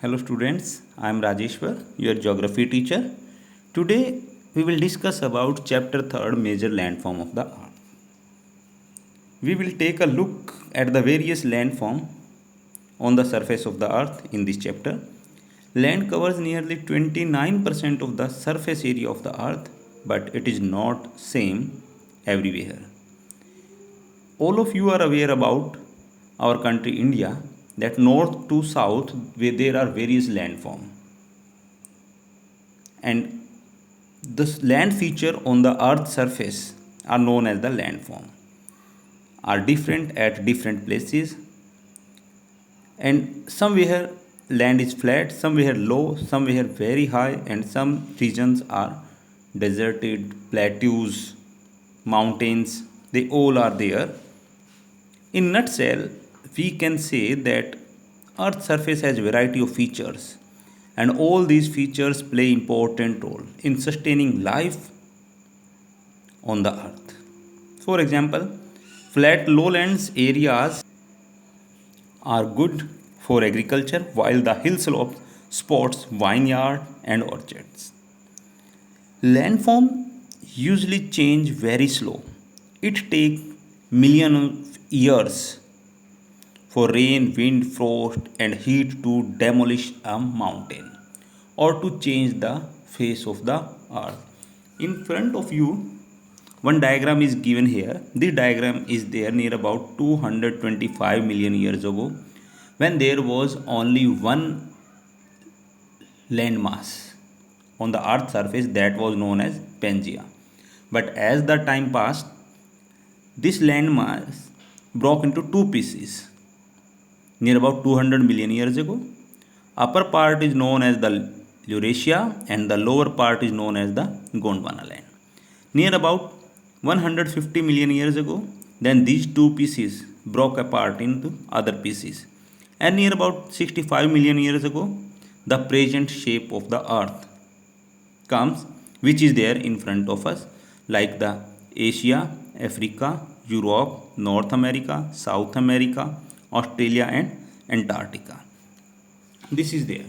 Hello students, I am Rajeshwar, your geography teacher. Today we will discuss about chapter 3rd major landform of the earth. We will take a look at the various landform on the surface of the earth in this chapter. Land covers nearly 29% of the surface area of the earth, but it is not same everywhere. All of you are aware about our country India that north to south where there are various landform, and the land feature on the earth's surface are known as the landform, are different at different places, and somewhere land is flat, somewhere low, somewhere very high, and some regions are deserted, plateaus, mountains, they all are there. In nutshell, we can say that earth's surface has variety of features, and all these features play important role in sustaining life on the earth. For example, flat lowlands areas are good for agriculture, while the hill slopes sports vineyard and orchards. Landform usually change very slow. It takes million of years for rain, wind, frost, and heat to demolish a mountain or to change the face of the earth. In front of you, one diagram is given here. This diagram is there near about 225 million years ago when there was only one landmass on the earth's surface that was known as Pangaea. But as the time passed, this landmass broke into two pieces near about 200 million years ago. Upper part is known as the Eurasia and the lower part is known as the Gondwana land. Near about 150 million years ago, then these two pieces broke apart into other pieces. And near about 65 million years ago, the present shape of the earth comes, which is there in front of us, like the Asia, Africa, Europe, North America, South America, Australia, and Antarctica. This is there.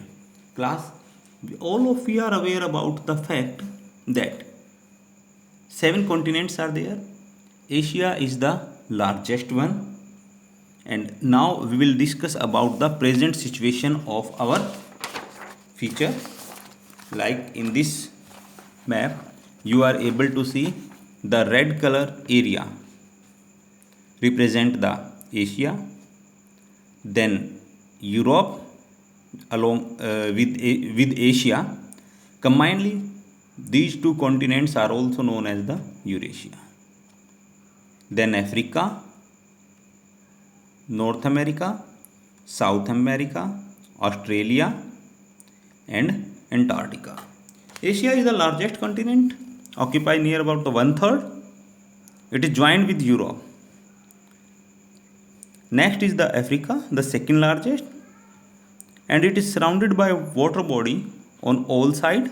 Class, all of you are aware about the fact that seven continents are there. Asia is the largest one, and now we will discuss about the present situation of our feature. Like in this map, you are able to see the red color area represent the Asia, then Europe along with Asia. Combinedly, these two continents are also known as the Eurasia. Then Africa, North America, South America, Australia, and Antarctica. Asia is the largest continent, occupy near about the one third. It is joined with Europe. Next is the Africa, the second largest, and it is surrounded by water body on all sides.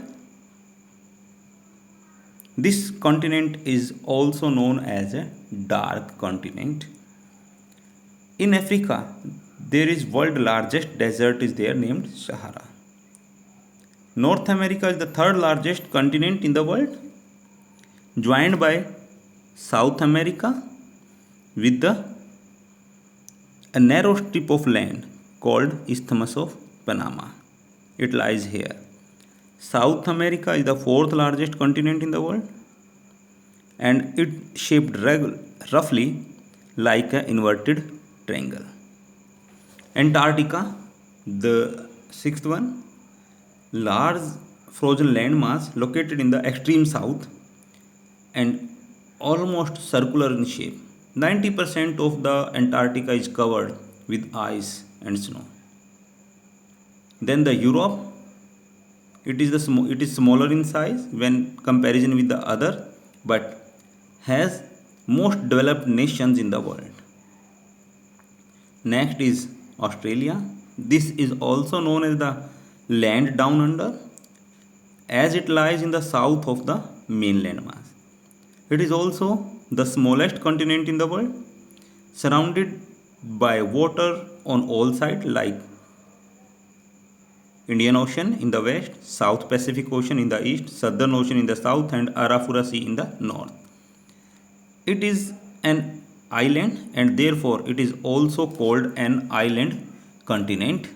This continent is also known as a dark continent. In Africa, there is world largest desert is there named Sahara. North America is the third largest continent in the world, joined by South America with a narrow strip of land called Isthmus of Panama. It lies here. South America is the fourth largest continent in the world, and it shaped roughly like an inverted triangle. Antarctica, the sixth one, large frozen landmass located in the extreme south and almost circular in shape. 90% of the Antarctica is covered with ice and snow. Then the Europe, it is smaller in size when comparison with the other, but has most developed nations in the world. Next is Australia. This is also known as the land down under, as it lies in the south of the mainland mass. It is also the smallest continent in the world, surrounded by water on all sides, like Indian Ocean in the west, South Pacific Ocean in the east, Southern Ocean in the south, and Arafura Sea in the north. It is an island and therefore it is also called an island continent.